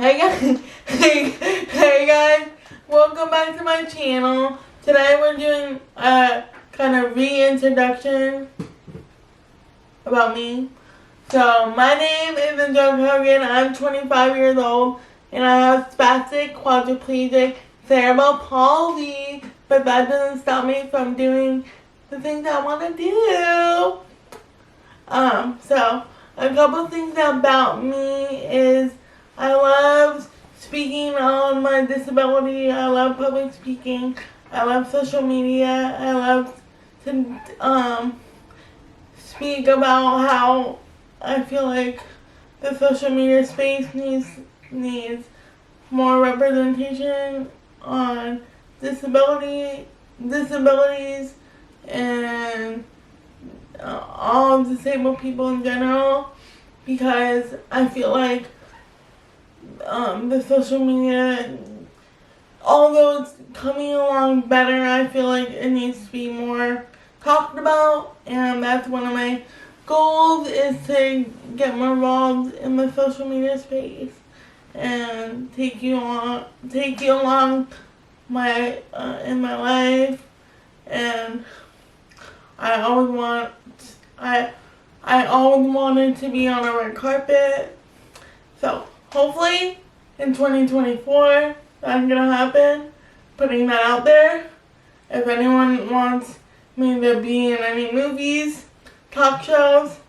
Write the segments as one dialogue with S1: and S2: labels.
S1: Hey guys, hey guys, welcome back to my channel. Today we're doing a kind of reintroduction about me. So my name is Angelica Hogan. I'm 25 years old and I have spastic quadriplegic cerebral palsy, but that doesn't stop me from doing the things I want to do. So a couple things about me is I love speaking on my disability. I love public speaking. I love social media. I love to speak about how I feel like the social media space needs more representation on disabilities and all disabled people in general, because I feel like the social media, although it's coming along better, I feel like it needs to be more talked about, and that's one of my goals, is to get more involved in the social media space and take you along my in my life. And I always wanted to be on a red carpet, so hopefully in 2024 that's gonna happen. Putting that out there. If anyone wants me to be in any movies, talk shows,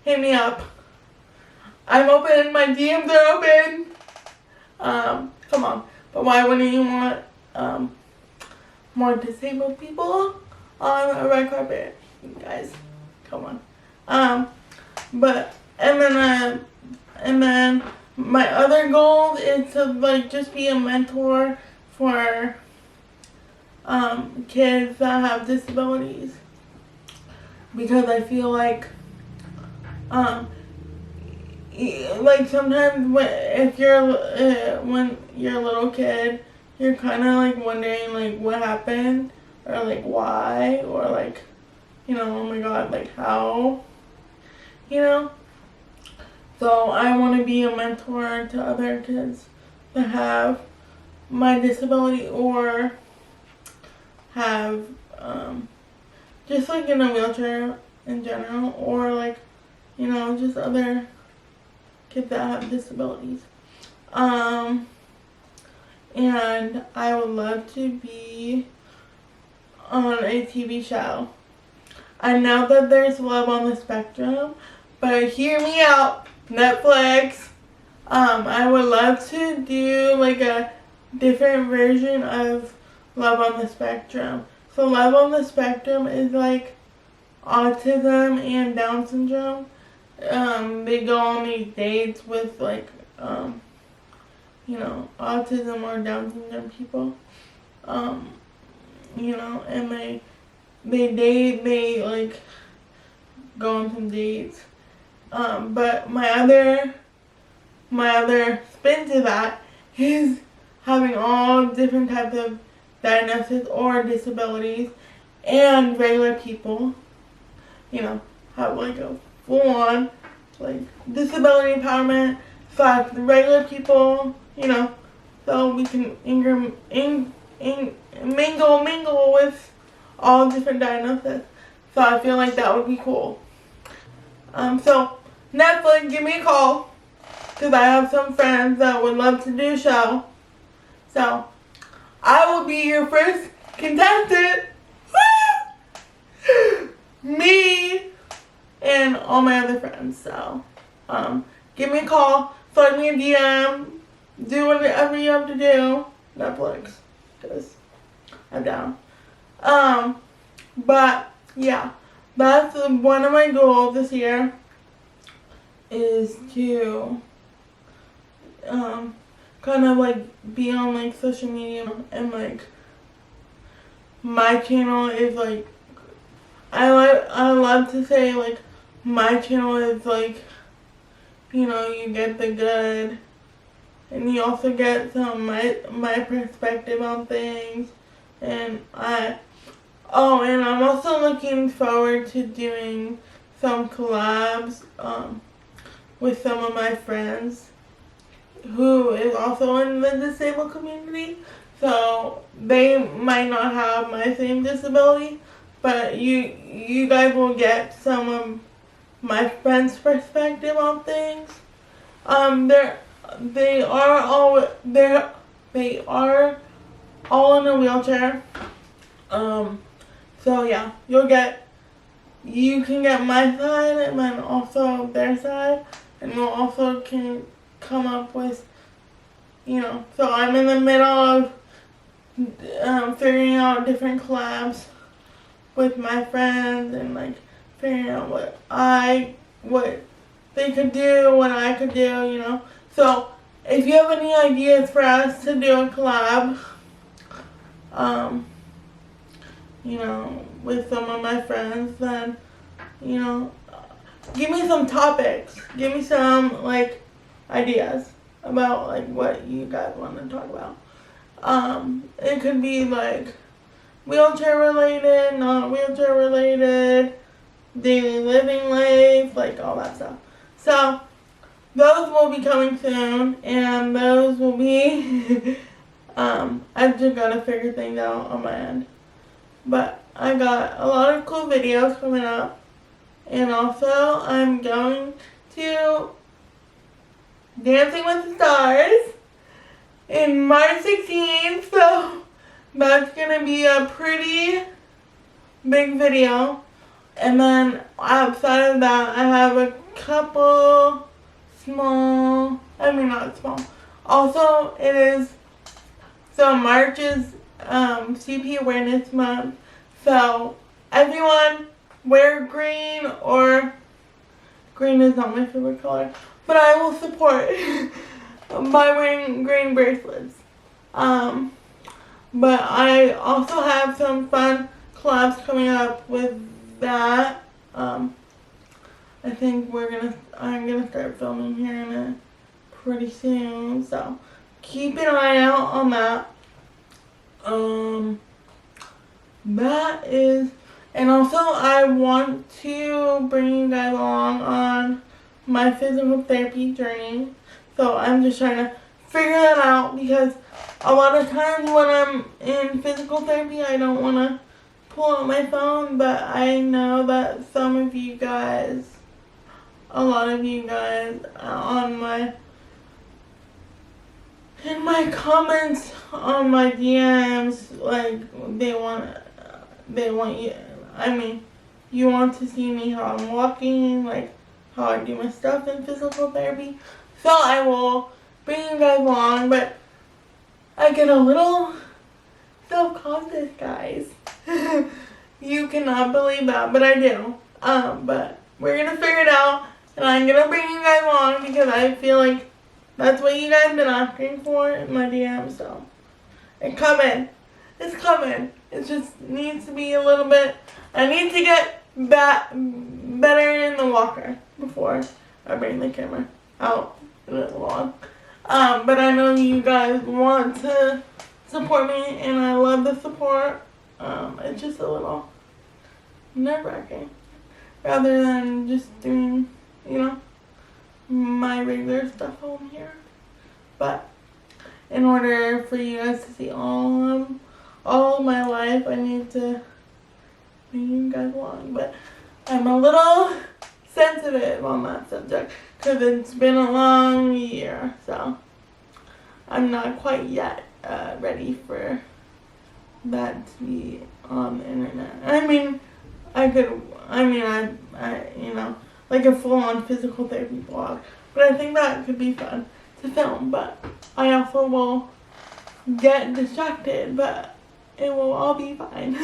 S1: hit me up. I'm open. My DMs are open. Come on. But why wouldn't you want more disabled people on a red carpet? You guys, come on. And then my other goal is to just be a mentor for kids that have disabilities, because I feel like sometimes when you're a little kid, you're kind of wondering what happened, or why, or oh my god, how, So I want to be a mentor to other kids that have my disability, or have just in a wheelchair in general, or just other kids that have disabilities. And I would love to be on a TV show. I know that there's Love on the Spectrum, but hear me out, Netflix. I would love to do a different version of Love on the Spectrum. So Love on the Spectrum is autism and Down syndrome. They go on these dates with autism or Down syndrome people. And they go on some dates. But my other spin to that is having all different types of diagnoses or disabilities, and regular people, have a full-on disability empowerment / regular people, so we can mingle with all different diagnoses. So I feel like that would be cool. So Netflix, give me a call, because I have some friends that would love to do a show. So I will be your first contestant. Me and all my other friends. So give me a call, slide me a DM, do whatever you have to do. Netflix, because I'm down. But yeah, that's one of my goals this year, is to kind of be on social media, and my channel is I love to say my channel is you get the good, and you also get some my perspective on things. And I'm also looking forward to doing some collabs with some of my friends. who is also in the disabled community. So they might not have my same disability, but you guys will get some of my friend's perspective on things. They are all in a wheelchair. So yeah, you can get my side and then also their side, and we'll also can come up with, so I'm in the middle of figuring out different collabs with my friends and like figuring out what they could do, what I could do, So if you have any ideas for us to do a collab, with some of my friends, then, give me some topics. Give me some, like, ideas about, like, what you guys want to talk about. It could be, like, wheelchair related, not wheelchair related, daily living life, like, all that stuff. So, those will be coming soon, and those will be, I've just got to figure things out on my end. But I got a lot of cool videos coming up. And also, I'm going to Dancing with the Stars in March 16th. So, that's going to be a pretty big video. And then, outside of that, I have a couple not small. Also, March is CP Awareness Month. So, everyone wear green, or green is not my favorite color, but I will support by wearing green bracelets. But I also have some fun collabs coming up with that. I think I'm gonna start filming here pretty soon, so keep an eye out on that. That is, and also I want to bring you guys along on my physical therapy journey. So I'm just trying to figure that out, because a lot of times when I'm in physical therapy, I don't want to pull out my phone, but I know that a lot of you guys in my comments on my DMs, like, you want to see me how I'm walking, like, how I do my stuff in physical therapy. So I will bring you guys along, but I get a little self-conscious, guys. You cannot believe that, but I do. But we're gonna figure it out, and I'm gonna bring you guys along because I feel like that's what you guys have been asking for in my DMs, so it's coming. It's coming. It just needs to be a little bit, I need to get better in the walker before I bring the camera out in the vlog. But I know you guys want to support me, and I love the support. It's just a little nerve-wracking, rather than just doing, my regular stuff home here. But in order for you guys to see all of my life, I need to bring you guys along. But I'm a little sensitive on that subject because it's been a long year, so I'm not quite yet ready for that to be on the internet. I like a full-on physical therapy vlog, but I think that could be fun to film. But I also will get distracted, but it will all be fine.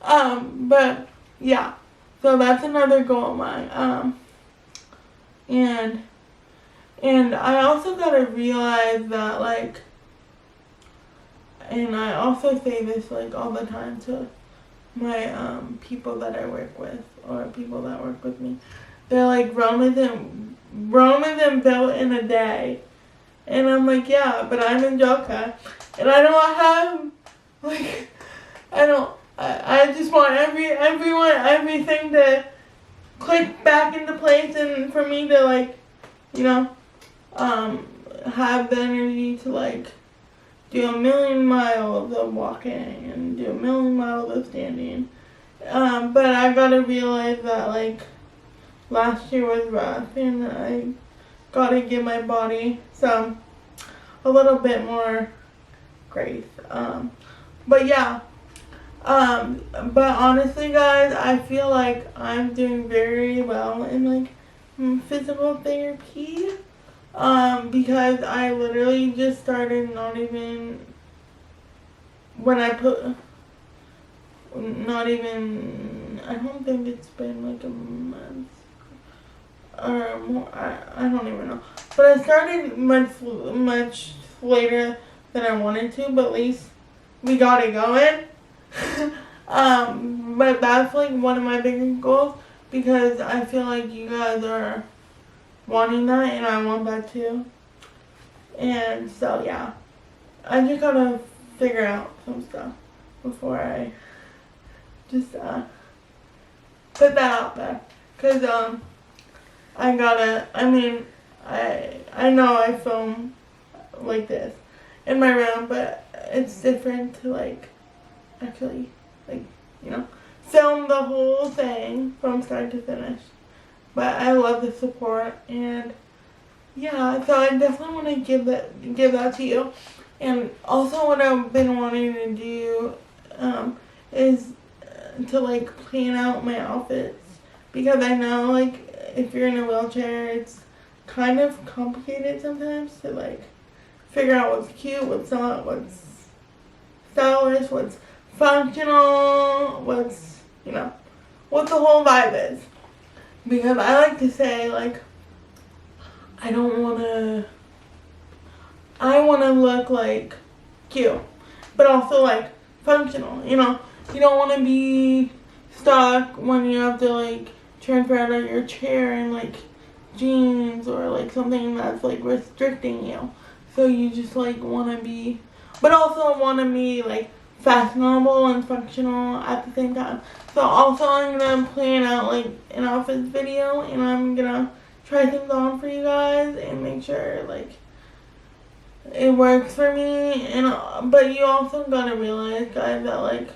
S1: But yeah, so that's another goal of mine. And I also gotta realize that, like, and I also say this, like, all the time to my people that I work with, or people that work with me. They're like, Rome isn't built in a day. And I'm like, yeah, but I'm in Joka, and I don't have, like, I just want everything to click back into place, and for me to, like, have the energy to like do 1,000,000 miles of walking and do 1,000,000 miles of standing. But I gotta realize that like last year was rough, and I gotta give my body a little bit more grace. But yeah. But honestly, guys, I feel like I'm doing very well in like physical therapy. Because I literally just started not even I don't think it's been like a month or more. I don't even know. But I started much later than I wanted to, but at least we got it going. But that's like one of my biggest goals, because I feel like you guys are wanting that and I want that too. And so yeah, I just gotta figure out some stuff before I just put that out there, cause I know I film like this in my room, but it's different to like actually like, you know, film the whole thing from start to finish. But I love the support, and yeah, so I definitely want to give that to you. And also what I've been wanting to do is to like plan out my outfits, because I know like if you're in a wheelchair it's kind of complicated sometimes to like figure out what's cute, what's not, what's stylish, what's functional, what's, you know, what the whole vibe is. Because I like to say like I want to look like cute, but also like functional, you know. You don't want to be stuck when you have to like transfer out of your chair in like jeans or like something that's like restricting you. So you just like want to be, but also want to be like fashionable and functional at the same time. So also I'm going to plan out like an outfits video, and I'm going to try things on for you guys and make sure like it works for me. And but you also gotta realize, guys, that like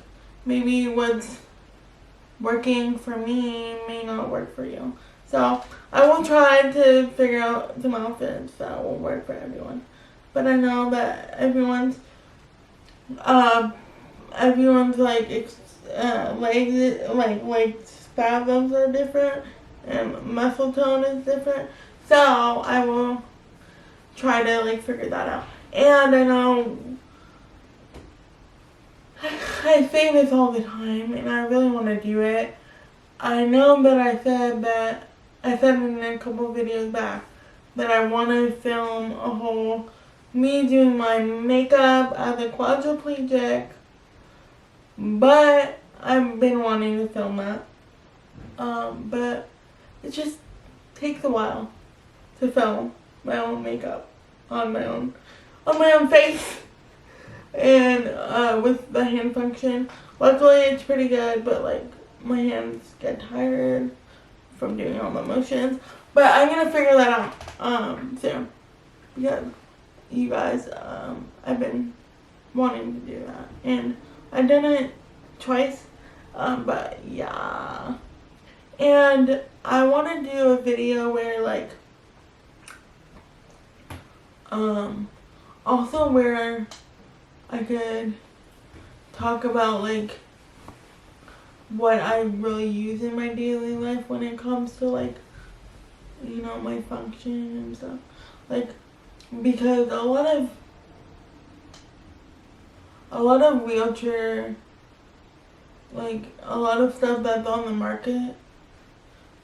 S1: maybe what's working for me may not work for you. So I will try to figure out some outfits that will work for everyone. But I know that everyone's like legs spasms are different and muscle tone is different. So I will try to like figure that out. And I know I say this all the time, and I really want to do it. I know that I said in a couple videos back that I want to film a whole me doing my makeup as a quadriplegic, but I've been wanting to film that. But it just takes a while to film my own makeup on my own face, and with the hand function. Luckily it's pretty good, but like my hands get tired from doing all the motions. But I'm gonna figure that out soon, because you guys, I've been wanting to do that, and I've done it twice, but yeah. And I want to do a video where like also where I could talk about like what I really use in my daily life when it comes to like, you know, my function and stuff. Like, because a lot of wheelchair, like a lot of stuff that's on the market,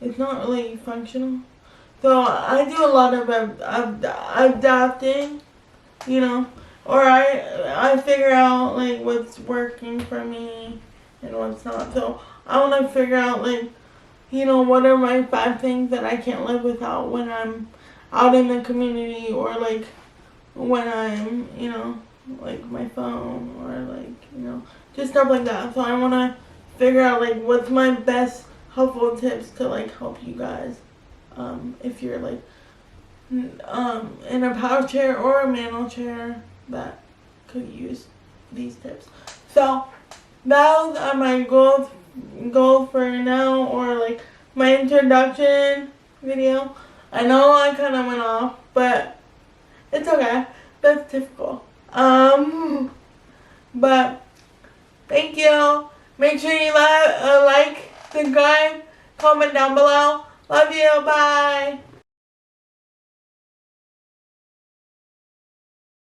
S1: it's not really functional. So I do a lot of adapting, you know, or I figure out like what's working for me and what's not. So I want to figure out like, you know, what are my 5 things that I can't live without when I'm out in the community, or like when I'm, you know, like my phone, or like, you know, just stuff like that. So I want to figure out like what's my best helpful tips to like help you guys if you're like in a power chair or a manual chair that could use these tips. So those are my goals for now, or like my introduction video. I know I kind of went off, but it's okay. That's typical. But thank you. Make sure you like, subscribe, comment down below. Love you. Bye.